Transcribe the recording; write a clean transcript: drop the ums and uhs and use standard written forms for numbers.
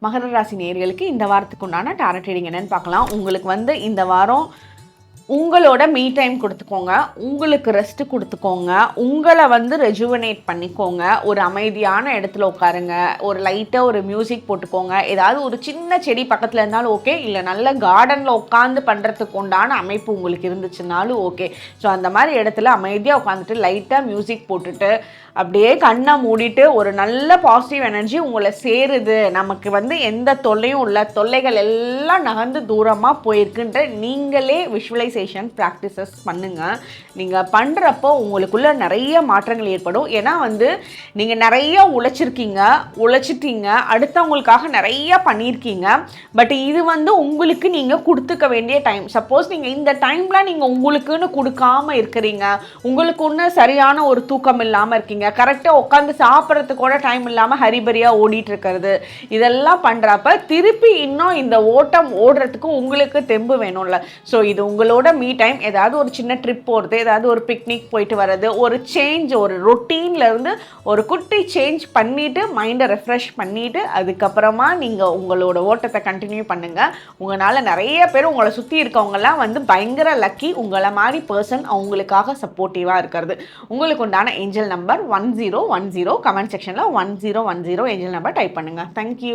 மகர ராசி நேயர்களுக்கு இந்த வாரத்துக்கு உண்டான டாரட் ரீடிங் என்னன்னு பார்க்கலாம். உங்களுக்கு இந்த வாரம் உங்களோட மீ டைம் கொடுத்துக்கோங்க, உங்களுக்கு ரெஸ்ட் கொடுத்துக்கோங்க, உங்களை ரெஜுவனேட் பண்ணிக்கோங்க. ஒரு அமைதியான இடத்துல உட்காருங்க, ஒரு லைட்டாக ஒரு மியூசிக் போட்டுக்கோங்க, ஏதாவது ஒரு சின்ன செடி பக்கத்தில் இருந்தாலும் ஓகே, இல்லை நல்ல கார்டனில் உட்காந்து பண்ணுறதுக்கு உண்டான அமைப்பு உங்களுக்கு இருந்துச்சுனாலும் ஓகே. ஸோ அந்த மாதிரி இடத்துல அமைதியாக உட்காந்துட்டு லைட்டாக மியூசிக் போட்டுட்டு அப்படியே கண்ணை மூடிட்டு ஒரு நல்ல பாசிட்டிவ் எனர்ஜி உங்களை சேருது, நமக்கு எந்த தொல்லையும் இல்லை, தொல்லைகள் எல்லாம் நகர்ந்து தூரமாக போயிருக்குன்ற நீங்களே விஷுவலைசேஷன் ப்ராக்டிசஸ் பண்ணுங்கள். நீங்கள் பண்ணுறப்போ உங்களுக்குள்ள நிறைய மாற்றங்கள் ஏற்படும். ஏன்னா நீங்கள் நிறைய உழைச்சிட்டீங்க, அடுத்தவங்களுக்காக நிறைய பண்ணியிருக்கீங்க. பட் இது உங்களுக்கு நீங்கள் கொடுத்துக்க வேண்டிய டைம். சப்போஸ் நீங்கள் இந்த டைமில் நீங்கள் உங்களுக்குன்னு கொடுக்காம இருக்கிறீங்க, உங்களுக்கு ஒன்று சரியான ஒரு தூக்கம் இல்லாமல் இருக்கீங்க, கரெக்டாக உட்காந்து சாப்பிட்றதுக்கு கூட டைம் இல்லாமல் ஹரிபரியாக ஓடிட்டு இருக்கிறது, இதெல்லாம் பண்ணுறப்ப திருப்பி இன்னும் இந்த ஓட்டம் ஓடுறதுக்கு உங்களுக்கு தெம்பு வேணும்ல. ஸோ இது உங்களோட மீ டைம். ஏதாவது ஒரு சின்ன ட்ரிப் போகிறது, ஏதாவது ஒரு பிக்னிக் போயிட்டு வர்றது, ஒரு சேஞ்ச், ஒரு ரொட்டீன்லேருந்து ஒரு குட்டி சேஞ்ச் பண்ணிவிட்டு மைண்டை ரெஃப்ரெஷ் பண்ணிவிட்டு அதுக்கப்புறமா நீங்கள் உங்களோட ஓட்டத்தை கண்டினியூ பண்ணுங்கள். உங்களால் நிறைய பேர் உங்களை சுற்றி இருக்கவங்கலாம் பயங்கர லக்கி, உங்களை மாதிரி பர்சன் அவங்களுக்காக சப்போர்ட்டிவாக இருக்கிறது. உங்களுக்கு உண்டான ஏஞ்சல் நம்பர் 1010. கமெண்ட் செக்ஷனில் 1010 ஏஞ்சல் நம்பர் டைப் பண்ணுங்கள். தேங்க்யூ.